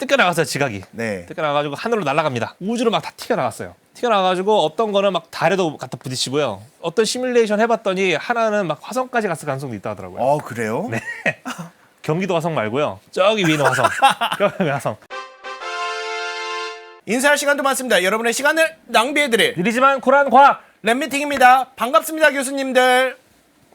뜯겨나갔어요, 지각이. 네. 뜯겨나가지고 하늘로 날아갑니다. 우주로 막 다 튀어나갔어요. 튀어나가가지고 어떤 거는 막 달에도 갖다 부딪히고요. 어떤 시뮬레이션 해봤더니 하나는 막 화성까지 갔을 가능성도 있다 하더라고요. 그래요? 네. 경기도 화성 말고요. 저기 위에 있는 화성. 저기 화성. 인사할 시간도 많습니다. 여러분의 시간을 낭비해드릴 느리지만 쿨한 과학. 랩미팅입니다. 반갑습니다, 교수님들.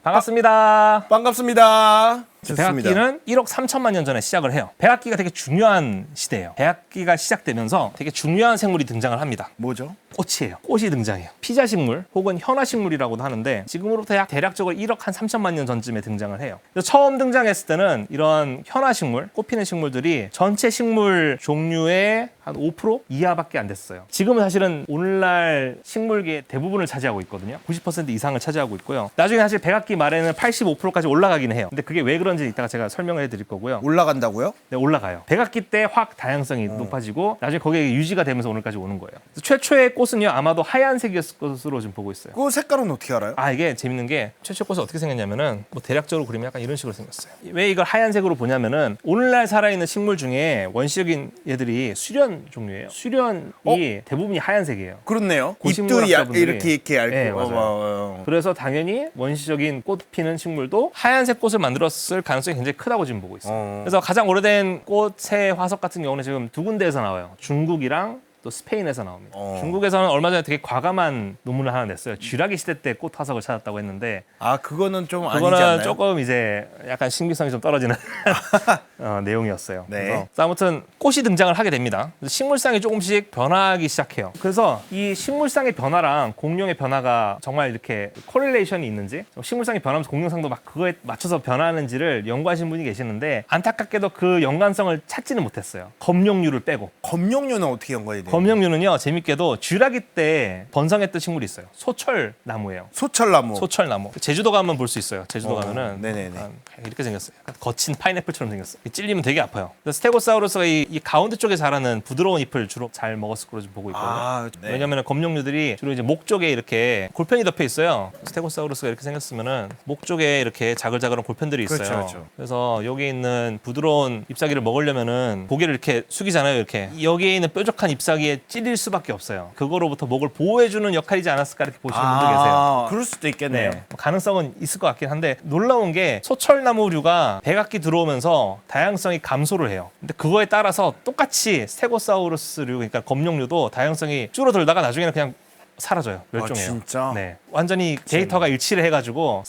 반갑습니다. 반갑습니다. 백악기는 1억 3천만 년 전에 시작을 해요. 백악기가 되게 중요한 시대예요. 백악기가 시작되면서 되게 중요한 생물이 등장을 합니다. 뭐죠? 꽃이에요. 꽃이 등장해요. 피자식물 혹은 현화식물이라고도 하는데 지금으로부터 약 대략적으로 1억 한 3천만 년 전쯤에 등장을 해요. 그래서 처음 등장했을 때는 이런 현화식물, 꽃피는 식물들이 전체 식물 종류의 한 5% 이하밖에 안 됐어요. 지금은 사실은 오늘날 식물계의 대부분을 차지하고 있거든요. 90% 이상을 차지하고 있고요. 나중에 사실 백악기 말에는 85%까지 올라가긴 해요. 근데 그게 왜 그런지 이따가 제가 설명을 해드릴 거고요. 올라간다고요? 네, 올라가요. 백악기 때 확 다양성이 높아지고 나중에 거기에 유지가 되면서 오늘까지 오는 거예요. 그래서 최초의 꽃은요 아마도 하얀색이었을 것으로 지금 보고 있어요. 그 색깔은 어떻게 알아요? 이게 재밌는 게 최초 꽃이 어떻게 생겼냐면은 뭐 대략적으로 그리면 약간 이런 식으로 생겼어요. 왜 이걸 하얀색으로 보냐면은 오늘날 살아있는 식물 중에 원시적인 얘들이 수련 종류예요. 수련이 대부분이 하얀색이에요. 그렇네요. 고식물 잎도 학자분들이- 이렇게 얇고. 네, 맞아요. 그래서 당연히 원시적인 꽃 피는 식물도 하얀색 꽃을 만들었을 가능성이 굉장히 크다고 지금 보고 있어요. 그래서 가장 오래된 꽃의 화석 같은 경우는 지금 두 군데에서 나와요. 중국이랑 또 스페인에서 나옵니다. 중국에서는 얼마 전에 되게 과감한 논문을 하나 냈어요. 쥐라기 시대 때 꽃 화석을 찾았다고 했는데 그거는 좀 아니지 그거는 않나요? 조금 이제 약간 신빙성이 좀 떨어지는 내용이었어요. 네. 그래서 아무튼 꽃이 등장을 하게 됩니다. 식물상이 조금씩 변하기 시작해요. 그래서 이 식물상의 변화랑 공룡의 변화가 정말 이렇게 코릴레이션이 있는지, 식물상이 변하면서 공룡상도 막 그거에 맞춰서 변하는지를 연구하신 분이 계시는데 안타깝게도 그 연관성을 찾지는 못했어요. 검룡류를 빼고. 검룡류는 어떻게 연관이 돼요? 검룡류는요, 재밌게도 쥐라기 때 번성했던 식물이 있어요. 소철나무예요. 소철나무. 소철나무. 제주도 가면 볼 수 있어요. 제주도 가면은 네네네. 약간 이렇게 생겼어요. 약간 거친 파인애플처럼 생겼어요. 찔리면 되게 아파요. 그래서 스테고사우루스가 이 가운데 쪽에 자라는 부드러운 잎을 주로 잘 먹었을 거로 좀 보고 있거든요. 네. 왜냐면 검룡류들이 주로 이제 목 쪽에 이렇게 골편이 덮여 있어요. 스테고사우루스가 이렇게 생겼으면은 목 쪽에 이렇게 자글자글한 골편들이 있어요. 그렇죠. 그래서 여기 있는 부드러운 잎사귀를 먹으려면은 고개를 이렇게 숙이잖아요. 이렇게 여기에 있는 뾰족한 잎사귀에 찔릴 수밖에 없어요. 그거로부터 목을 보호해주는 역할이지 않았을까 이렇게 보시는 분도 계세요. 그럴 수도 있겠네요. 네, 가능성은 있을 것 같긴 한데 놀라운 게 소철나무류가 백악기 들어오면서 다양성이 감소를 해요. 근데 그거에 따라서 똑같이 스테고사우루스류, 그러니까 검룡류도 다양성이 줄어들다가 나중에는 그냥 사라져요. 멸종해요. 진짜? 네. 완전히 데이터가 일치를 해가지고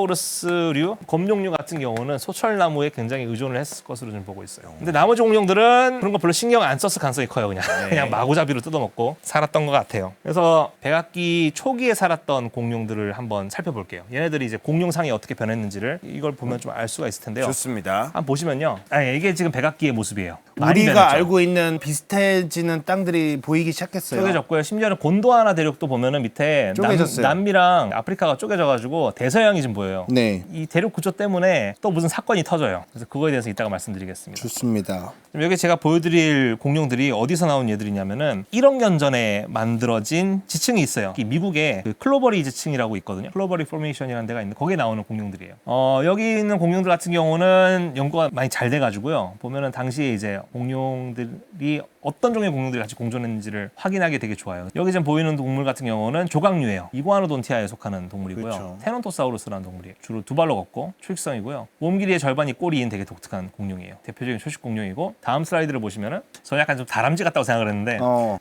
스테고사우루스류, 검룡류 같은 경우는 소철나무에 굉장히 의존을 했을 것으로 좀 보고 있어요. 근데 나머지 공룡들은 그런 거 별로 신경 안 썼을 가능성이 커요. 그냥 마구잡이로 뜯어먹고 살았던 것 같아요. 그래서 백악기 초기에 살았던 공룡들을 한번 살펴볼게요. 얘네들이 이제 공룡상이 어떻게 변했는지를 이걸 보면 좀 알 수가 있을 텐데요. 좋습니다. 한번 보시면요. 이게 지금 백악기의 모습이에요. 많이 우리가 변했죠. 알고 있는 비슷해지는 땅들이 보이기 시작했어요. 쪼개졌고요. 심지어는 곤도와나 대륙도 보면은 밑에 쪼개졌어요. 남미랑 아프리카가 쪼개져가지고 대서양이 좀 보여요. 네. 이 대륙 구조 때문에 또 무슨 사건이 터져요. 그래서 그거에 대해서 이따가 말씀드리겠습니다. 좋습니다. 여기 제가 보여드릴 공룡들이 어디서 나온 얘들이냐면은 1억 년 전에 만들어진 지층이 있어요. 이 미국에 그 클로버리 지층이라고 있거든요. 클로버리 포메이션이라는 데가 있는데 거기에 나오는 공룡들이에요. 여기 있는 공룡들 같은 경우는 연구가 많이 잘 돼가지고요. 보면은 당시에 이제 공룡들이 어떤 종류의 공룡들이 같이 공존했는지를 확인하기 되게 좋아요. 여기 지금 보이는 동물 같은 경우는 조각류예요. 이구아노돈티아에 속하는 동물이고요. 그렇죠. 테넌토사우루스라는 동물이에요. 주로 두 발로 걷고 초식성이고요. 몸 길이의 절반이 꼬리인 되게 독특한 공룡이에요. 대표적인 초식 공룡이고 다음 슬라이드를 보시면은 저는 약간 좀 다람쥐 같다고 생각을 했는데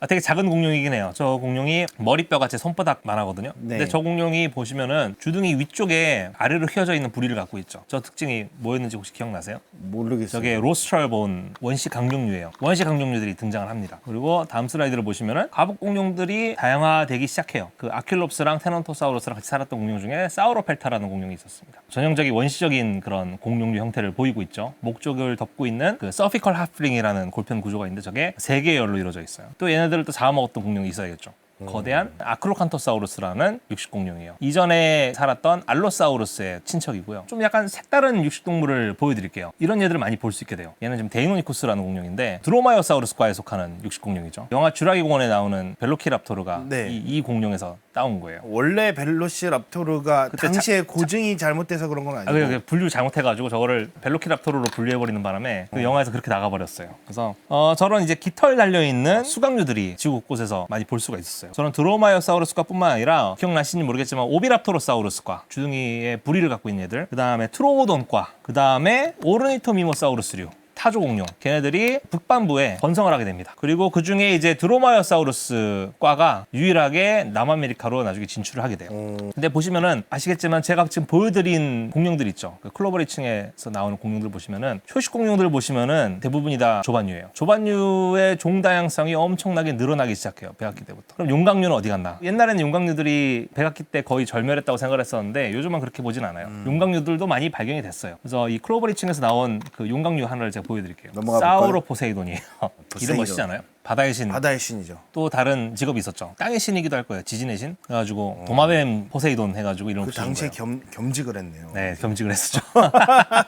되게 작은 공룡이긴 해요. 저 공룡이 머리뼈가 제 손바닥만 하거든요. 네. 근데 저 공룡이 보시면은 주둥이 위쪽에 아래로 휘어져 있는 부리를 갖고 있죠. 저 특징이 뭐였는지 혹시 기억나세요? 모르겠어요. 저게 로스트럴본 원시 강룡류예요. 원시 강룡류들이 등장을 합니다. 그리고 다음 슬라이드를 보시면은 과복 공룡들이 다양화되기 시작해요. 그 아킬롭스랑 테넌토사우루스랑 같이 살았던 공룡 중에 사우로펠타라는 공룡이 있었습니다. 전형적인 원시적인 그런 공룡류 형태를 보이고 있죠. 목 쪽을 덮고 있는 그 서피컬 하플링이라는 골편 구조가 있는데 저게 3개의 열로 이루어져 있어요. 또 얘네들을 또 잡아먹었던 공룡이 있어야겠죠. 거대한 아크로칸토사우루스라는 육식공룡이에요. 이전에 살았던 알로사우루스의 친척이고요. 좀 약간 색다른 육식동물을 보여드릴게요. 이런 얘들을 많이 볼 수 있게 돼요. 얘는 지금 데이노니쿠스라는 공룡인데 드로마이오사우루스과에 속하는 육식공룡이죠. 영화 쥐라기 공원에 나오는 벨로키랍토르가 네. 이 공룡에서 따온 거예요. 원래 벨로시랍토르가 그때 당시에 고증이 잘못돼서 그런 건 아니고. 그냥 분류 잘못해가지고 저거를 벨로키랍토르로 분류해버리는 바람에 그 영화에서 그렇게 나가버렸어요. 그래서 저런 이제 깃털 달려있는 수강류들이 지구 곳곳에서 많이 볼 수가 있었어요. 저는 드로마이오사우루스과뿐만 아니라 기억나시는지 모르겠지만 오비랍토로사우루스과 주둥이에 부리를 갖고 있는 애들, 그 다음에 트로오돈과, 그 다음에 오르니토미모사우루스류 타조 공룡, 걔네들이 북반부에 번성을 하게 됩니다. 그리고 그 중에 이제 드로마이오사우루스과가 유일하게 남아메리카로 나중에 진출을 하게 돼요. 근데 보시면은 아시겠지만 제가 지금 보여드린 공룡들 있죠. 그 클로버리층에서 나오는 공룡들 보시면은 초식 공룡들 보시면은 대부분이 다 조반류예요. 조반류의 종 다양성이 엄청나게 늘어나기 시작해요. 백악기 때부터. 그럼 용각류는 어디 갔나? 옛날에는 용각류들이 백악기 때 거의 절멸했다고 생각을 했었는데 요즘은 그렇게 보진 않아요. 용각류들도 많이 발견이 됐어요. 그래서 이 클로버리층에서 나온 그 용각류 하나를 제가 보여드릴게요. 넘어가 사우로 포세이돈이에요. 이름 포세이돈. 멋있지 않아요? 바다의 신. 바다의 신이죠. 또 다른 직업이 있었죠. 땅의 신이기도 할 거예요. 지진의 신. 그래가지고 도마뱀 포세이돈 해가지고 이런 그 당시에 겸직을 했네요. 네, 겸직을 했었죠.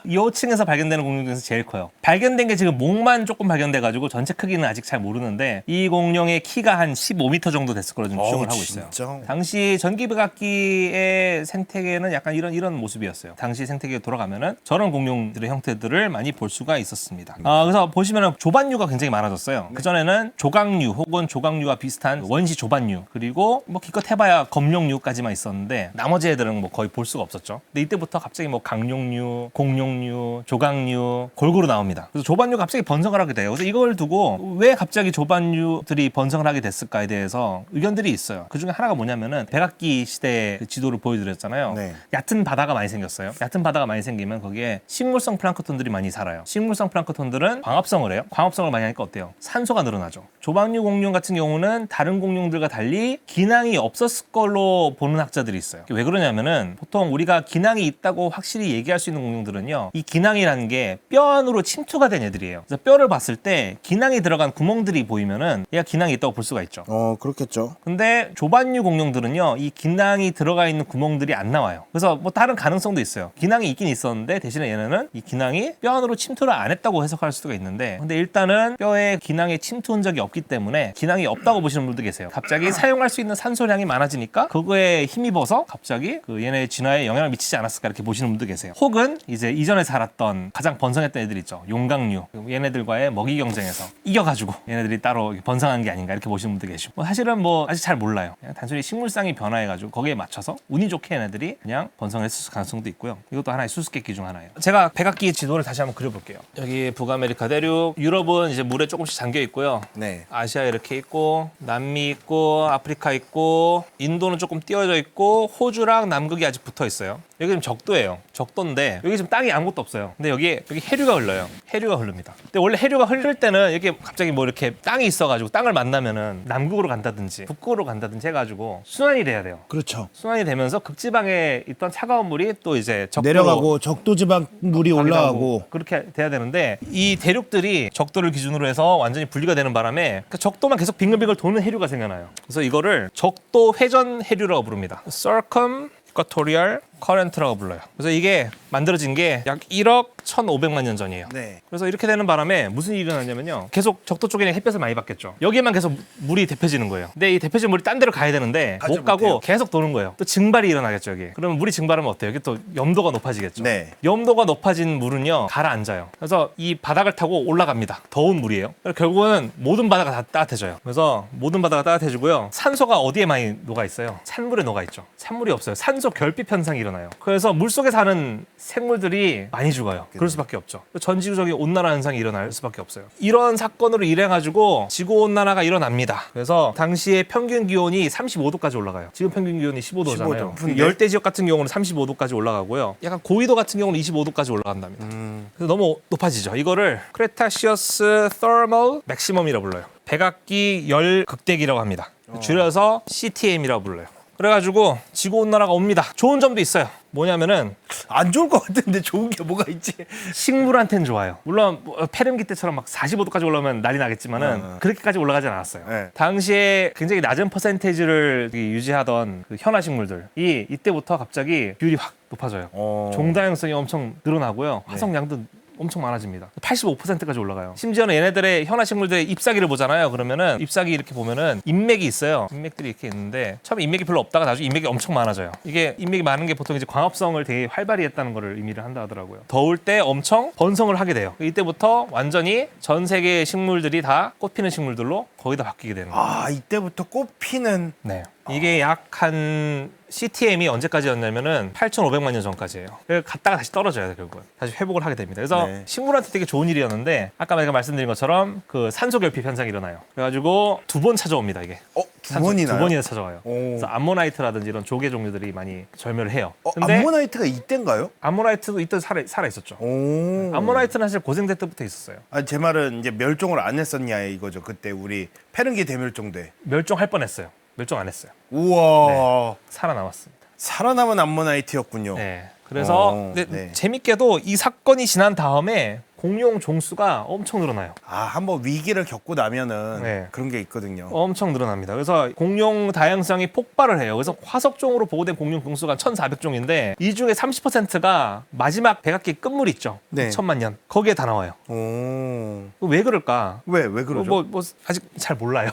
이 호층에서 발견되는 공룡 중에서 제일 커요. 발견된 게 지금 목만 조금 발견돼가지고 전체 크기는 아직 잘 모르는데 이 공룡의 키가 한 15m 정도 됐을 거로 좀 추정을 하고 있어요. 진짜? 당시 전기백악기의 생태계는 약간 이런 모습이었어요. 당시 생태계에 돌아가면은 저런 공룡들의 형태들을 많이 볼 수가 있었습니다. 그래서 보시면은 조반류가 굉장히 많아졌어요. 그전에는 조각류 혹은 조각류와 비슷한 원시 조반류, 그리고 뭐 기껏 해봐야 검룡류까지만 있었는데 나머지 애들은 뭐 거의 볼 수가 없었죠. 근데 이때부터 갑자기 뭐 강룡류, 공룡류, 조각류 골고루 나옵니다. 그래서 조반류가 갑자기 번성을 하게 돼요. 그래서 이걸 두고 왜 갑자기 조반류들이 번성을 하게 됐을까에 대해서 의견들이 있어요. 그 중에 하나가 뭐냐면은 백악기 시대의 그 지도를 보여드렸잖아요. 네. 얕은 바다가 많이 생겼어요. 얕은 바다가 많이 생기면 거기에 식물성 플랑크톤들이 많이 살아요. 식물성 플랑크톤들은 광합성을 해요. 광합성을 많이 하니까 어때요? 산소가 늘어나죠. 조방류 공룡 같은 경우는 다른 공룡들과 달리 기낭이 없었을 걸로 보는 학자들이 있어요. 왜 그러냐면은 보통 우리가 기낭이 있다고 확실히 얘기할 수 있는 공룡들은요, 이 기낭이라는 게 뼈 안으로 침투가 된 애들이에요. 그래서 뼈를 봤을 때 기낭이 들어간 구멍들이 보이면은 얘가 기낭이 있다고 볼 수가 있죠. 그렇겠죠. 근데 조반류 공룡들은요, 이 기낭이 들어가 있는 구멍들이 안 나와요. 그래서 뭐 다른 가능성도 있어요. 기낭이 있긴 있었는데 대신에 얘네는 이 기낭이 뼈 안으로 침투를 안 했다고 해석할 수가 있는데, 근데 일단은 뼈에 기낭에 침투 흔적이 없기 때문에 기낭이 없다고 보시는 분도 계세요. 갑자기 사용할 수 있는 산소량이 많아지니까 그거에 힘입어서 갑자기 그 얘네 진화에 영향을 미치지 않았을까 이렇게 보시는 분도 계세요. 혹은 이제 이전에 살았던 가장 번성했던 애들 있죠. 용각류. 얘네들과의 먹이 경쟁에서 이겨가지고 얘네들이 따로 번성한 게 아닌가 이렇게 보시는 분도 계시고, 사실은 뭐 아직 잘 몰라요. 그냥 단순히 식물상이 변화해가지고 거기에 맞춰서 운이 좋게 얘네들이 그냥 번성했을 가능성도 있고요. 이것도 하나의 수수께끼 중 하나예요. 제가 백악기 지도를 다시 한번 그려볼게요. 여기 북아메리카 대륙, 유럽은 이제 물에 조금씩 잠겨 있고요. 네. 아시아 이렇게 있고, 남미 있고, 아프리카 있고, 인도는 조금 띄어져 있고, 호주랑 남극이 아직 붙어 있어요. 여기 지금 적도예요. 적도인데 여기 지금 땅이 아무것도 없어요. 근데 여기 해류가 흘러요. 해류가 흐릅니다. 근데 원래 해류가 흐를 때는 이게 갑자기 뭐 이렇게 땅이 있어가지고 땅을 만나면은 남극으로 간다든지 북극으로 간다든지 해가지고 순환이 돼야 돼요. 그렇죠. 순환이 되면서 극지방에 있던 차가운 물이 또 이제 적도로 내려가고 적도지방 물이 올라가고. 그렇게 돼야 되는데, 이 대륙들이 적도를 기준으로 해서 완전히 분리가 되는 바람에 그 적도만 계속 빙글빙글 도는 해류가 생겨나요. 그래서 이거를 적도 회전 해류라고 부릅니다. Circumequatorial Current라고 불러요. 그래서 이게 만들어진 게 약 1억 1,500만 년 전이에요. 네. 그래서 이렇게 되는 바람에 무슨 일이 일어나냐면요, 계속 적도 쪽에는 햇볕을 많이 받겠죠. 여기에만 계속 물이 데펴지는 거예요. 근데 이 데펴진 물이 딴 데로 가야 되는데 가지 못 가고 못해요. 계속 도는 거예요. 또 증발이 일어나겠죠. 여기 그러면 물이 증발하면 어때요? 여기 또 염도가 높아지겠죠. 네. 염도가 높아진 물은요 가라앉아요. 그래서 이 바닥을 타고 올라갑니다. 더운 물이에요. 그래서 결국은 모든 바다가 다 따뜻해져요. 그래서 모든 바다가 따뜻해지고요, 산소가 어디에 많이 녹아 있어요? 찬물에 녹아 있죠. 찬물이 없어요. 산소 결핍 현상이 일어나요. 그래서 물속에 사는 생물들이 많이 죽어요. 그럴 수밖에 없죠. 전 지구적인 온난화 현상이 일어날 수밖에 없어요. 이런 사건으로 인해가지고 지구 온난화가 일어납니다. 그래서 당시에 평균 기온이 35도까지 올라가요. 지금 평균 기온이 15도잖아요. 15도. 열대 지역 같은 경우는 35도까지 올라가고요. 약간 고위도 같은 경우는 25도까지 올라간답니다. 그래서 너무 높아지죠. 이거를 크레타시어스 Thermal Maximum이라고 불러요. 백악기 열 극대기라고 합니다. 줄여서 CTM이라고 불러요. 그래가지고 지구온난화가 옵니다. 좋은 점도 있어요. 뭐냐면은 안 좋을 것 같은데 좋은 게 뭐가 있지? 식물한테는 좋아요. 물론 뭐 페름기 때처럼 막 45도까지 올라오면 난리 나겠지만은 그렇게까지 올라가진 않았어요. 네. 당시에 굉장히 낮은 퍼센테이지를 유지하던 그 현화식물들이 이때부터 갑자기 비율이 확 높아져요. 종다양성이 엄청 늘어나고요. 화석량도 엄청 많아집니다. 85%까지 올라가요. 심지어는 얘네들의 현화식물들의 잎사귀를 보잖아요. 그러면은 잎사귀 이렇게 보면은 인맥이 있어요. 인맥들이 이렇게 있는데 처음에 인맥이 별로 없다가 나중에 인맥이 엄청 많아져요. 이게 인맥이 많은 게 보통 이제 광합성을 되게 활발히 했다는 거를 의미를 한다 하더라고요. 더울 때 엄청 번성을 하게 돼요. 이때부터 완전히 전 세계의 식물들이 다 꽃피는 식물들로 거의 다 바뀌게 되는 거예요. 아, 이때부터 꽃 피는. 네. 이게 약 한 CTM이 언제까지였냐면은 8,500만 년 전까지예요. 그래서 갔다가 다시 떨어져야 돼 결국은. 다시 회복을 하게 됩니다. 그래서 네. 식물한테 되게 좋은 일이었는데 아까 제가 말씀드린 것처럼 그 산소 결핍 현상이 일어나요. 그래가지고 2번 찾아옵니다 이게. 두 번이나. 두 번이나 찾아와요. 오. 그래서 암모나이트라든지 이런 조개 종류들이 많이 절멸을 해요. 근데 암모나이트가 이때인가요? 암모나이트도 이때 살아 있었죠. 오. 암모나이트는 사실 고생대 때부터 있었어요. 아, 제 말은 이제 멸종을 안 했었냐 이거죠. 그때 우리 페른기 대멸종대. 멸종할 뻔했어요. 멸종 안 했어요. 우와. 살아남았습니다. 살아남은 암모나이트였군요. 네. 그래서 근데 네. 재밌게도 이 사건이 지난 다음에 공룡 종수가 엄청 늘어나요. 아, 한번 위기를 겪고 나면은 네. 그런 게 있거든요. 엄청 늘어납니다. 그래서 공룡 다양성이 폭발을 해요. 그래서 화석종으로 보고된 공룡 종수가 1,400종인데 이 중에 30%가 마지막 백악기 끝물 있죠. 네. 2천만 년. 거기에 다 나와요. 오. 왜 그럴까? 왜 그러죠? 뭐 아직 잘 몰라요.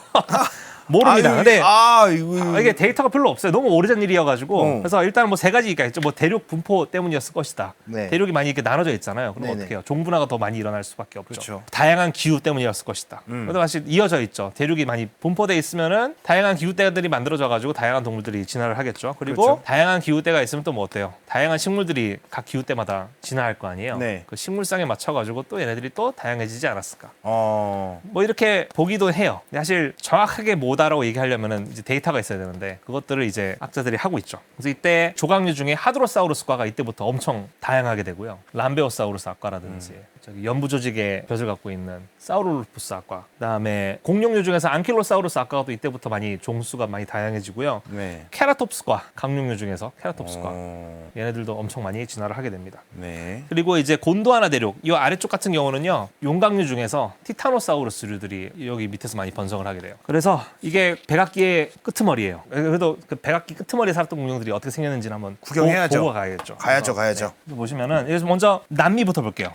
모릅니다. 근데 이게 데이터가 별로 없어요. 너무 오래전 일이어가지고. 그래서 일단 뭐 세 가지가 있죠. 뭐 대륙 분포 때문이었을 것이다. 네. 대륙이 많이 이렇게 나눠져 있잖아요. 그럼 네네. 어떻게 해요? 종분화가 더 많이 일어날 수밖에 없죠. 그렇죠. 다양한 기후 때문이었을 것이다. 그래도 사실 이어져 있죠. 대륙이 많이 분포돼 있으면은 다양한 기후대들이 만들어져가지고 다양한 동물들이 진화를 하겠죠. 그리고 그렇죠. 다양한 기후대가 있으면 또 뭐 어때요? 다양한 식물들이 각 기후대마다 진화할 거 아니에요. 네. 그 식물상에 맞춰가지고 또 얘네들이 또 다양해지지 않았을까. 어. 뭐 이렇게 보기도 해요. 사실 정확하게 뭐다라고 얘기하려면은 이제 데이터가 있어야 되는데 그것들을 이제 학자들이 하고 있죠. 그래서 이때 조각류 중에 하드로사우루스과가 이때부터 엄청 다양하게 되고요. 람베오사우루스 악과라든지 저기 연부 조직의 벼슬 갖고 있는 사우루루푸스 악과, 그다음에 공룡류 중에서 안킬로사우루스 악과가 또 이때부터 많이 종수가 많이 다양해지고요. 네. 케라톱스과 강룡류 중에서 케라톱스과 어. 얘네들도 엄청 많이 진화를 하게 됩니다. 네. 그리고 이제 곤도아나 대륙 이 아래쪽 같은 경우는요 용각류 중에서 티타노사우루스류들이 여기 밑에서 많이 번성을 하게 돼요. 그래서 이게 백악기의 끄트머리예요. 그래도 그 백악기 끄트머리에 살았던 공룡들이 어떻게 생겼는지는 한번 구경해야죠. 보고 가야겠죠. 가야죠. 그래서, 네, 보시면은 여기서 먼저 남미부터 볼게요.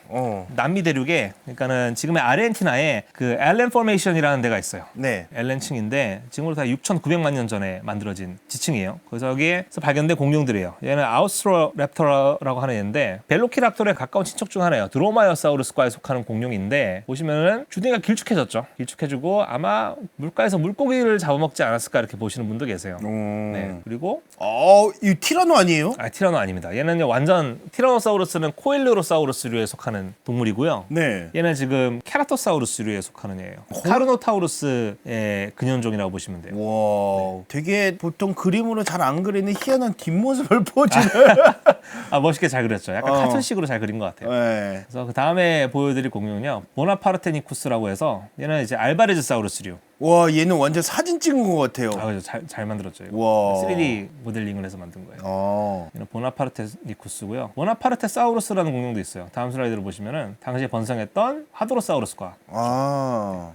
남미 대륙에 그러니까는 지금의 아르헨티나에 그 엘렌 포메이션이라는 데가 있어요. 네. 엘렌층인데 지금으로부터 6,900만 년 전에 만들어진 지층이에요. 그래서 여기에서 발견된 공룡들이에요. 얘는 아우스트로랩터라고 하는 애인데 벨로키랍토르에 가까운 친척 중 하나예요. 드로마이어사우루스과에 속하는 공룡인데 보시면은 주둥이가 길쭉해졌죠. 길쭉해지고 아마 물가에서 물고기를 잡아먹지 않았을까 이렇게 보시는 분도 계세요. 네. 그리고 이 티라노 아니에요? 티라노 아닙니다. 얘는 완전 티라노사우루스는 코일루로사우루스류에 속하는 동물이고요. 네. 얘는 지금 케라토사우루스류에 속하는 애예요. 카르노타우루스의 근현종이라고 보시면 돼요. 와, 되게 보통 그림으로 잘 안 그리는 희한한 뒷모습을 보여주는. 멋있게 잘 그렸죠. 약간 카툰식으로 잘 그린 것 같아요. 네. 그래서 그 다음에 보여드릴 공룡은요, 보나파르테니쿠스라고 해서 얘는 이제 알바레즈사우루스류. 와, 얘는 완전 사진 찍은 것 같아요. 그죠. 잘 만들었죠. 이거. 와. 3D 모델링을 해서 만든 거예요. 얘는 보나파르테니쿠스고요. 보나파르테사우루스라는 공룡도 있어요. 다음 슬라이드를 보시면은 당시에 번성했던 하드로사우루스과.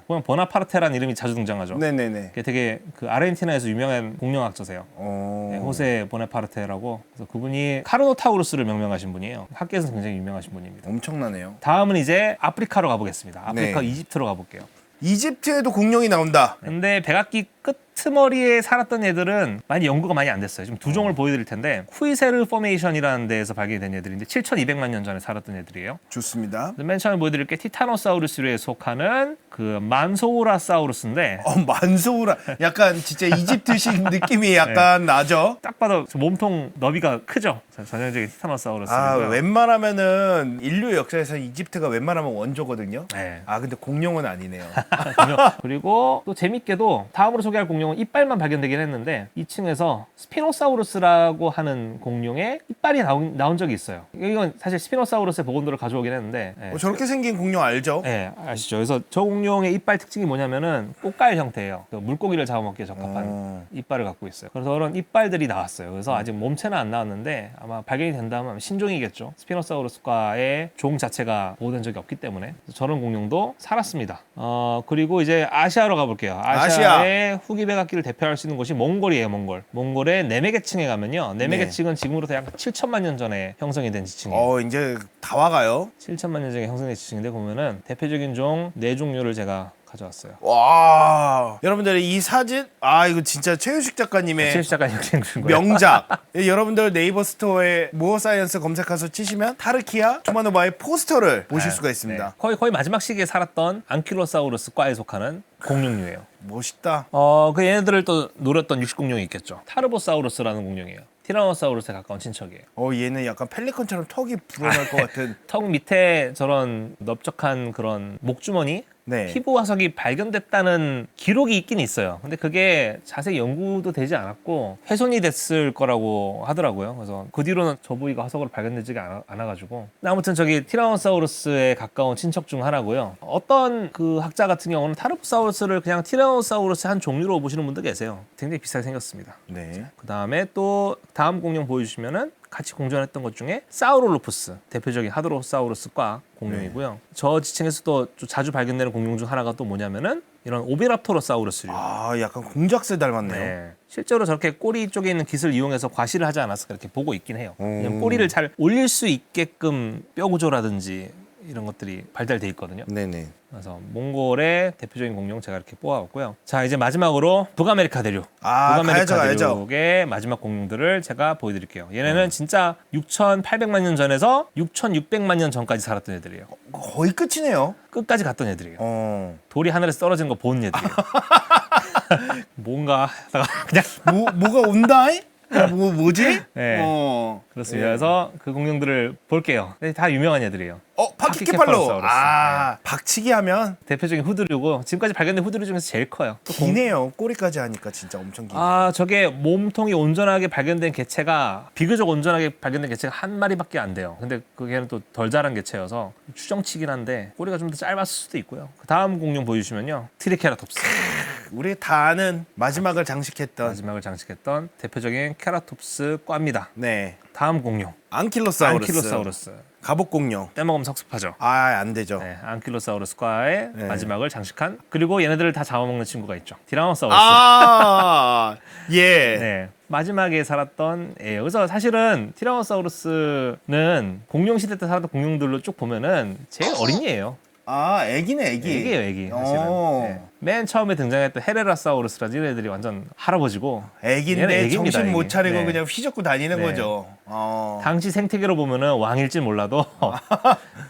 보면 보나파르테라는 이름이 자주 등장하죠. 네네네. 그게 되게 그 아르헨티나에서 유명한 공룡학자세요. 어. 네, 호세 보네파르테라고. 그래서 그분이 카르노타우루스를 명명하신 분이에요. 학계에서 굉장히 유명하신 분입니다. 엄청나네요. 다음은 이제 아프리카로 가보겠습니다. 아프리카 네. 이집트로 가볼게요. 이집트에도 공룡이 나온다. 근데 백악기 끄트머리에 살았던 애들은 연구가 많이 안 됐어요. 지금 두 종을 보여드릴 텐데 쿠이세르 포메이션이라는 데에서 발견된 애들인데 7,200만 년 전에 살았던 애들이에요. 좋습니다. 맨 처음에 보여드릴 게 티타노사우루스류에 속하는 그 만소우라사우루스인데 만소우라. 약간 진짜 이집트식 느낌이 약간 나죠? 딱 봐도 몸통 너비가 크죠. 전형적인 티타노사우루스고요. 웬만하면은 인류 역사에서 이집트가 웬만하면 원조거든요. 네. 근데 공룡은 아니네요. 그리고 또 재밌게도 다음으로 소개할 소개할 공룡은 이빨만 발견되긴 했는데 2층에서 스피노사우루스라고 하는 공룡의 이빨이 나온 적이 있어요. 이건 사실 스피노사우루스의 복원도를 가져오긴 했는데 저렇게 생긴 공룡 알죠? 네, 아시죠? 그래서 저 공룡의 이빨 특징이 뭐냐면은 꽃갈 형태예요. 그 물고기를 잡아먹기에 적합한 이빨을 갖고 있어요. 그래서 그런 이빨들이 나왔어요. 그래서 아직 몸체는 안 나왔는데 아마 발견이 된다면 신종이겠죠. 스피노사우루스과의 종 자체가 보호된 적이 없기 때문에 저런 공룡도 살았습니다. 그리고 이제 아시아로 가볼게요. 아시아의 후기 백악기를 대표할 수 있는 곳이 몽골이에요. 몽골의 네메게층에 가면요. 네메게층은 지금으로부터 약 7천만 년 전에 형성이 된 지층이에요. 이제 다 와가요. 7천만 년 전에 형성된 지층인데 보면은 대표적인 종 4종류를 제가 가져왔어요. 와, 여러분들 이 사진 이거 진짜 최유식 작가님의 최유식 작가님 그린 거예요. 명작. 여러분들 네이버 스토어에 모어 사이언스 검색해서 치시면 타르키아 투마노바의 포스터를 보실 수가 있습니다. 거의 마지막 시기에 살았던 안킬로사우루스과에 속하는 공룡류예요. 멋있다. 그 얘네들을 또 노렸던 육식공룡이 있겠죠. 타르보사우루스라는 공룡이에요. 티라노사우루스에 가까운 친척이에요. 얘는 약간 펠리컨처럼 턱이 불어날 것 같은. 턱 밑에 저런 넓적한 그런 목주머니 네. 피부 화석이 발견됐다는 기록이 있긴 있어요. 근데 그게 자세히 연구도 되지 않았고 훼손이 됐을 거라고 하더라고요. 그래서 그 뒤로는 저 부위가 화석으로 발견되지 않아가지고. 아무튼 저기 티라노사우루스에 가까운 친척 중 하나고요. 어떤 그 학자 같은 경우는 타르보사우루스를 그냥 티라노사우루스 한 종류로 보시는 분도 계세요. 굉장히 비슷하게 생겼습니다. 네. 그 다음에 또 다음 공룡 보여주시면은 같이 공존했던 것 중에 사우롤로푸스, 대표적인 하드로사우루스과 공룡이고요. 저 지층에서도 자주 발견되는 공룡 중 하나가 또 뭐냐면은 이런 오비랍토로사우루스류. 약간 공작새 닮았네요. 네. 실제로 저렇게 꼬리 쪽에 있는 깃을 이용해서 과시를 하지 않았을까 이렇게 보고 있긴 해요. 왜냐면 꼬리를 잘 올릴 수 있게끔 뼈 구조라든지 이런 것들이 발달돼 있거든요. 네네. 그래서 몽골의 대표적인 공룡 제가 이렇게 뽑아왔고요. 자, 이제 마지막으로 북아메리카 대륙. 가야죠. 대륙의 마지막 공룡들을 제가 보여드릴게요. 얘네는 진짜 6,800만 년 전에서 6,600만 년 전까지 살았던 애들이에요. 거의 끝이네요. 끝까지 갔던 애들이에요. 돌이 하늘에서 떨어지는 거 본 애들이에요. 뭔가 하다가 그냥 뭐가 온다? 뭐지? 네. 그렇습니다. 그래서 그 공룡들을 볼게요. 다 유명한 애들이에요. 파키케팔로. 네. 박치기 하면 대표적인 후드류고 지금까지 발견된 후드류 중에서 제일 커요. 기네요. 꼬리까지 하니까 진짜 엄청 기네. 저게 몸통이 온전하게 발견된 개체가 비교적 온전하게 발견된 개체가 한 마리밖에 안 돼요. 근데 그게는 또 덜 자란 개체여서 추정치긴 한데 꼬리가 좀 더 짧았을 수도 있고요. 그 다음 공룡 보여주시면요. 트리케라톱스. 우리 다 아는 마지막을 장식했던 대표적인 케라톱스과입니다. 네. 다음 공룡. 안킬로사우루스. 갑옷공룡. 떼먹으면 섭섭하죠. 안 되죠. 네, 안킬로사우루스과의 마지막을 장식한 그리고 얘네들을 다 잡아먹는 친구가 있죠. 티라노사우루스. 예. 네, 마지막에 살았던 애예요. 그래서 사실은 티라노사우루스는 공룡 시대 때 살았던 공룡들로 쭉 보면은 제일 어린이에요. 애기네, 애기. 애기예요, 애기. 사실은. 네. 맨 처음에 등장했던 헤레라사우루스라는 이런 애들이 완전 할아버지고. 애기인데 애기입니다, 정신 못 애기. 차리고 네. 그냥 휘젓고 다니는 네. 거죠. 당시 생태계로 보면은 왕일지 몰라도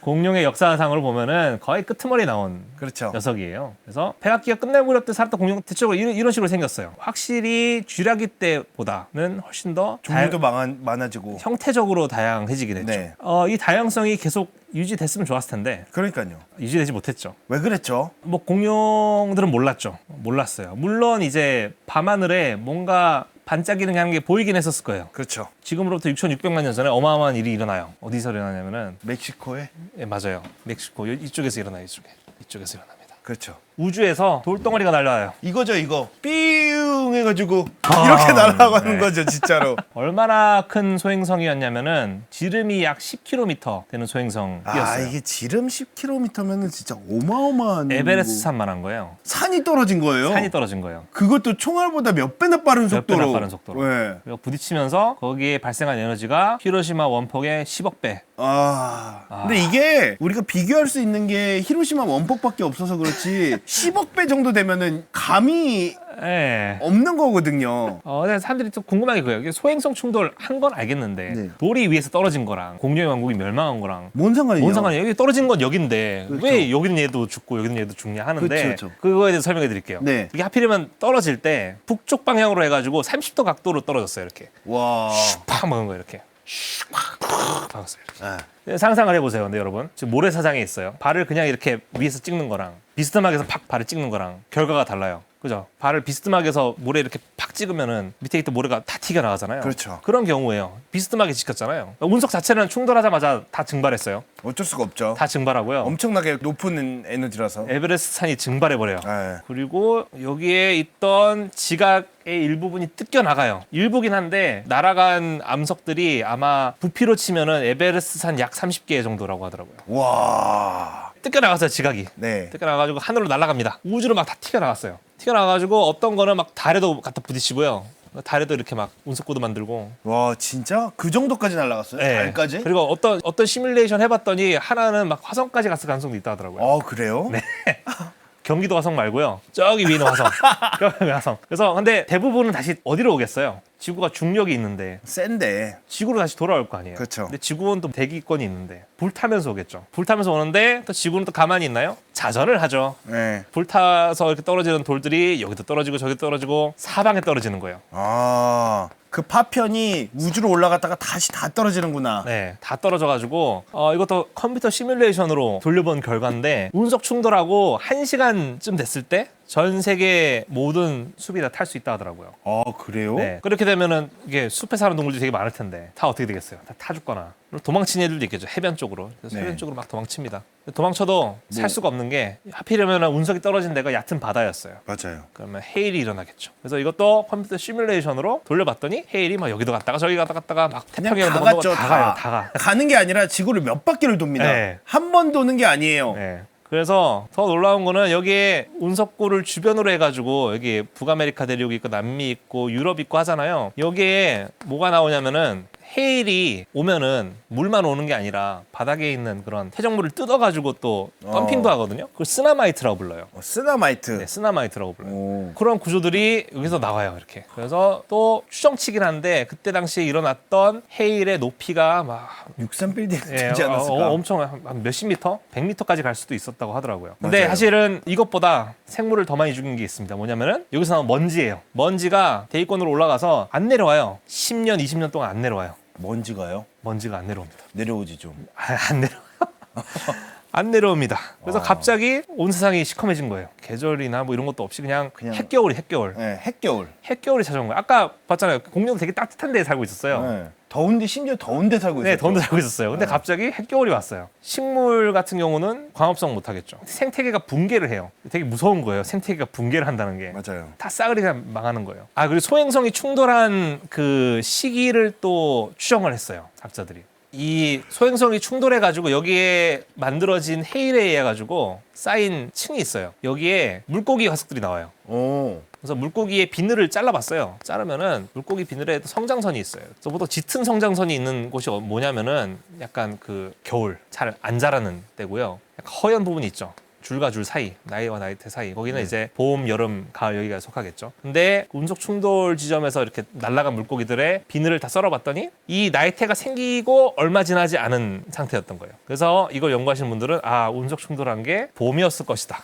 공룡의 역사상으로 보면은 거의 끄트머리 나온 그렇죠. 녀석이에요. 그래서 백악기가 끝날 무렵 때 살았던 공룡 대체적으로 이런 식으로 생겼어요. 확실히 쥐라기 때보다는 훨씬 더 종류도 많아지고. 형태적으로 다양해지긴 했죠. 네. 이 다양성이 계속 유지됐으면 좋았을 텐데 그러니까요. 유지되지 못했죠. 왜 그랬죠? 뭐 공룡들은 몰랐어요. 물론 이제 밤하늘에 뭔가 반짝이는 게 보이긴 했었을 거예요. 그렇죠. 지금으로부터 6,600만 년 전에 어마어마한 일이 일어나요. 어디서 일어나냐면은 멕시코에? 맞아요. 멕시코 이쪽에서 일어나요. 이쪽에서 일어납니다. 그렇죠. 우주에서 돌덩어리가 날라와요. 이거죠, 이거. 삐용 해가지고 이렇게 날아가는 거죠, 진짜로. 얼마나 큰 소행성이었냐면은 지름이 약 10km 되는 소행성이었어요. 이게 지름 10km면은 진짜 어마어마한 에베레스트 산만한 거예요. 산이 떨어진 거예요. 산이 떨어진 거예요. 그것도 총알보다 몇 배나 빠른 속도로. 몇 배나 빠른 속도로. 네. 그리고 부딪히면서 거기에 발생한 에너지가 히로시마 원폭의 10억 배. 근데 이게 우리가 비교할 수 있는 게 히로시마 원폭밖에 없어서 그렇지 10억 배 정도 되면은 감이 예. 없는 거거든요. 근데 사람들이 또 궁금한 게 그거예요. 이게 소행성 충돌 한 건 알겠는데 네. 돌이 위에서 떨어진 거랑 공룡의 왕국이 멸망한 거랑 뭔 상관이에요? 뭔 상관이에요? 여기 떨어진 건 여긴데 그렇죠. 왜 여기는 얘도 죽고 여기는 얘도 죽냐 하는데 그렇죠. 그거에 대해서 설명해 드릴게요. 네. 이게 하필이면 떨어질 때 북쪽 방향으로 해가지고 30도 각도로 떨어졌어요. 이렇게 와. 팍 먹은 거예요. 이렇게 팍 박았어요. 이렇게. 상상을 해보세요. 근데 여러분 지금 모래사장에 있어요. 발을 그냥 이렇게 위에서 찍는 거랑 비스듬하게 해서 팍 발을 찍는 거랑 결과가 달라요. 그죠? 발을 비스듬하게 해서 모래 이렇게 팍 찍으면은 밑에 있던 모래가 다 튀겨 나가잖아요. 그렇죠. 그런 경우에요. 비스듬하게 지켰잖아요. 운석 자체는 충돌하자마자 다 증발했어요. 어쩔 수가 없죠. 다 증발하고요. 엄청나게 높은 에너지라서. 에베레스트 산이 증발해버려요. 네. 그리고 여기에 있던 지각의 일부분이 뜯겨 나가요. 일부긴 한데 날아간 암석들이 아마 부피로 치면은 에베레스트 산 약 30개 정도라고 하더라고요. 와. 뜯겨 나갔어요, 지각이. 네. 뜯겨 나가지고 하늘로 날아갑니다. 우주로 막 다 튀겨 나갔어요. 튀겨 나가지고 어떤 거는 막 달에도 갖다 부딪히고요. 달에도 이렇게 막 운석구도 만들고. 와 진짜 그 정도까지 날아갔어요? 네. 달까지? 그리고 어떤 시뮬레이션 해봤더니 하나는 막 화성까지 갔을 가능성도 있다 하더라고요. 아 그래요? 네. 경기도 화성 말고요. 저기 위에 있는 화성. 저기 화성. 그래서 근데 대부분은 다시 어디로 오겠어요? 지구가 중력이 있는데 센데. 지구로 다시 돌아올 거 아니에요. 그렇죠. 근데 지구는 또 대기권이 있는데 불타면서 오겠죠. 불타면서 오는데 또 지구는 또 가만히 있나요? 자전을 하죠. 네. 불타서 이렇게 떨어지는 돌들이 여기도 떨어지고 저기도 떨어지고 사방에 떨어지는 거예요. 아. 그 파편이 우주로 올라갔다가 다시 다 떨어지는구나. 네, 다 떨어져가지고 이것도 컴퓨터 시뮬레이션으로 돌려본 결과인데 운석 충돌하고 1시간쯤 됐을 때 전 세계 모든 숲이 다 탈 수 있다 하더라고요. 아 그래요? 네, 그렇게 되면은 이게 숲에 사는 동물들이 되게 많을 텐데 다 어떻게 되겠어요? 다 타죽거나 도망치는 애들도 있겠죠. 해변 쪽으로. 그래서 네. 해변 쪽으로 막 도망칩니다. 도망쳐도 살 수가 없는 게 하필이면 운석이 떨어진 데가 얕은 바다였어요. 맞아요. 그러면 해일이 일어나겠죠. 그래서 이것도 컴퓨터 시뮬레이션으로 돌려봤더니 해일이 막 여기도 갔다가 저기 갔다가 막 그냥 태평양 다 넘어가고 갔죠. 다 가요. 다 가. 가는 게 아니라 지구를 몇 바퀴를 돕니다. 네. 한 번 도는 게 아니에요. 네. 그래서 더 놀라운 거는 여기에 운석구를 주변으로 해가지고 여기 북아메리카 대륙이 있고 남미 있고 유럽 있고 하잖아요. 여기에 뭐가 나오냐면은 해일이 오면은 물만 오는 게 아니라 바닥에 있는 그런 퇴적물을 뜯어가지고 또 덤핑도 하거든요. 그걸 스나마이트라고 불러요. 쓰나마이트. 네, 스나마이트라고 불러요. 오. 그런 구조들이 여기서 나와요, 이렇게. 그래서 또 추정치긴 한데 그때 당시에 일어났던 해일의 높이가 막 63빌딩 예, 되지 않았을까? 엄청 한 몇십 미터? 100미터까지 갈 수도 있었다고 하더라고요. 근데 맞아요. 사실은 이것보다 생물을 더 많이 죽인 게 있습니다. 뭐냐면은 여기서 나온 먼지예요. 먼지가 대기권으로 올라가서 안 내려와요. 10년, 20년 동안 안 내려와요. 먼지가요? 먼지가 안 내려옵니다. 내려오지 좀. 안 내려와요. 안 내려옵니다. 그래서 갑자기 온 세상이 시커매진 거예요. 계절이나 뭐 이런 것도 없이 그냥 핵겨울이 핵겨울. 네, 핵겨울. 핵겨울이 찾아온 거예요. 아까 봤잖아요. 공룡도 되게 따뜻한 데에 살고 있었어요. 네. 더운데 심지어 더운데 살고 있어요. 네, 더운데 살고 있었어요. 근데 갑자기 핵겨울이 왔어요. 식물 같은 경우는 광합성 못 하겠죠. 생태계가 붕괴를 해요. 되게 무서운 거예요. 생태계가 붕괴를 한다는 게. 맞아요. 다 싸그리 그냥 망하는 거예요. 아, 그리고 소행성이 충돌한 그 시기를 또 추정을 했어요. 학자들이. 이 소행성이 충돌해가지고 여기에 만들어진 해일에 의해 가지고 쌓인 층이 있어요. 여기에 물고기 화석들이 나와요. 오. 그래서 물고기의 비늘을 잘라봤어요. 자르면은 물고기 비늘에 성장선이 있어요. 그래서 보통 짙은 성장선이 있는 곳이 뭐냐면은 약간 그 겨울 잘 안 자라는 때고요. 약간 허연 부분이 있죠. 줄과 줄 사이, 나이와 나이테 사이. 거기는 이제 봄, 여름, 가을 여기가 속하겠죠. 근데 운석 충돌 지점에서 이렇게 날아간 물고기들의 비늘을 다 썰어봤더니 이 나이테가 생기고 얼마 지나지 않은 상태였던 거예요. 그래서 이걸 연구하시는 분들은 아, 운석 충돌한 게 봄이었을 것이다.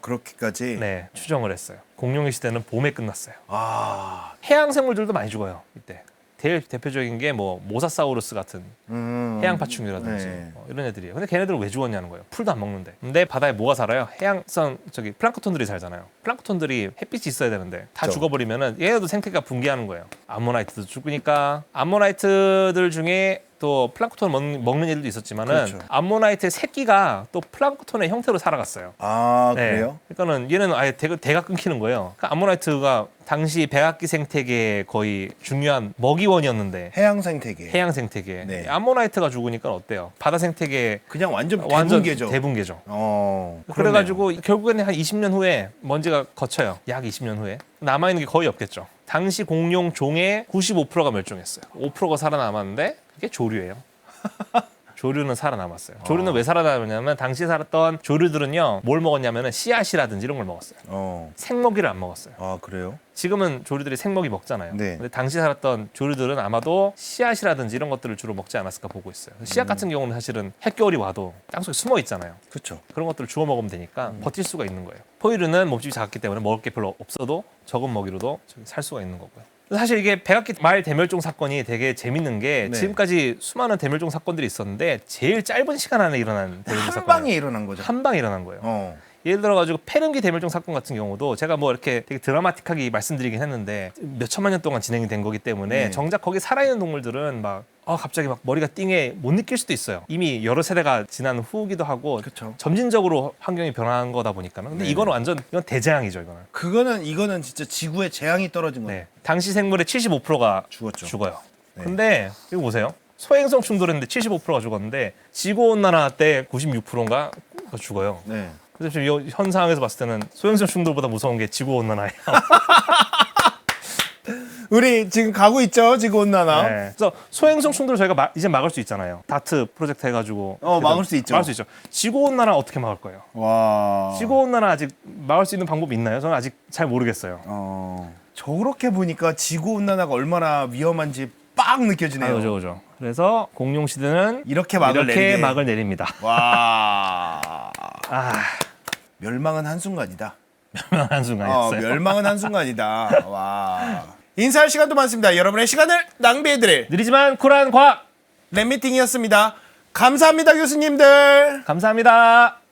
그렇게까지. 네, 추정을 했어요. 공룡의 시대는 봄에 끝났어요. 아. 해양 생물들도 많이 죽어요. 이때. 제일 대표적인 게 뭐 모사사우루스 같은 해양 파충류라든지 네. 이런 애들이에요. 근데 걔네들은 왜 죽었냐는 거예요. 풀도 안 먹는데. 근데 바다에 뭐가 살아요? 해양성 플랑크톤들이 살잖아요. 플랑크톤들이 햇빛이 있어야 되는데 다 그렇죠. 죽어버리면은 얘네도 생태계가 붕괴하는 거예요. 암모나이트도 죽으니까 암모나이트들 중에 또 플랑크톤 먹는 애들도 있었지만은 그렇죠. 암모나이트의 새끼가 또 플랑크톤의 형태로 살아갔어요. 아 네. 그래요? 그러니까는 얘는 아예 대가 끊기는 거예요. 그러니까 암모나이트가 당시 백악기 생태계의 거의 중요한 먹이원이었는데 해양 생태계. 해양 생태계. 네. 암모나이트가 죽으니까 어때요? 바다 생태계 그냥 완전 완전 대붕괴죠. 대붕괴죠. 그러네요. 그래가지고 결국에는 한 20년 후에 먼지가 거쳐요. 약 20년 후에 남아있는 게 거의 없겠죠. 당시 공룡 종의 95%가 멸종했어요. 5%가 살아남았는데 그게 조류예요. 조류는 살아남았어요. 조류는 왜 살아남았냐면 당시에 살았던 조류들은요 뭘 먹었냐면은 씨앗이라든지 이런 걸 먹었어요. 생먹이를 안 먹었어요. 아 그래요? 지금은 조류들이 생먹이 먹잖아요. 네. 근데 당시 살았던 조류들은 아마도 씨앗이라든지 이런 것들을 주로 먹지 않았을까 보고 있어요. 씨앗 같은 경우는 사실은 핵겨울이 와도 땅속에 숨어 있잖아요. 그렇죠. 그런 것들을 주워 먹으면 되니까 버틸 수가 있는 거예요. 포유류는 몸집이 작기 때문에 먹을 게 별로 없어도 적은 먹이로도 살 수가 있는 거고요. 사실 이게 백악기 말 대멸종 사건이 되게 재밌는 게 네. 지금까지 수많은 대멸종 사건들이 있었는데 제일 짧은 시간 안에 일어난 대멸종 한 사건. 방에 일어난 거죠. 한 방에 일어난 거예요. 예를 들어가지고 페른기 대멸종 사건 같은 경우도 제가 뭐 이렇게 되게 드라마틱하게 말씀드리긴 했는데 몇 천만 년 동안 진행이 된 거기 때문에 네. 정작 거기 살아있는 동물들은 막 갑자기 막 머리가 띵해 못 느낄 수도 있어요. 이미 여러 세대가 지난 후기도 하고 그쵸. 점진적으로 환경이 변화한 거다 보니까는. 근데 네. 이거는 완전 이건 대재앙이죠, 이거는. 이거는 진짜 지구의 재앙이 떨어진 거예요. 네. 당시 생물의 75%가 죽었죠. 죽어요. 네. 근데 이거 보세요. 소행성 충돌했는데 75%가 죽었는데 지구온난화 때 96%인가 죽어요. 네. 그래서 지금 현 상황에서 봤을 때는 소행성 충돌보다 무서운 게 지구온난화예요. 우리 지금 가고 있죠, 지구 온난화. 네. 그래서 소행성 충돌을 저희가 이제 막을 수 있잖아요. 다트 프로젝트 해가지고 막을 수 있죠. 막을 수 있죠. 지구온난화 어떻게 막을 거예요? 와. 지구온난화 아직 막을 수 있는 방법이 있나요? 저는 아직 잘 모르겠어요. 저렇게 보니까 지구 온난화가 얼마나 위험한지 빡 느껴지네요. 그죠. 그래서 공룡 시대는 이렇게 막을 내리게. 막을 내립니다. 와. 아, 멸망은 한순간이다. 한순간이었어요. 멸망은 한순간이다. 와. 인사할 시간도 많습니다. 여러분의 시간을 낭비해드릴 느리지만 쿨한 과학 랩미팅이었습니다. 감사합니다, 교수님들. 감사합니다.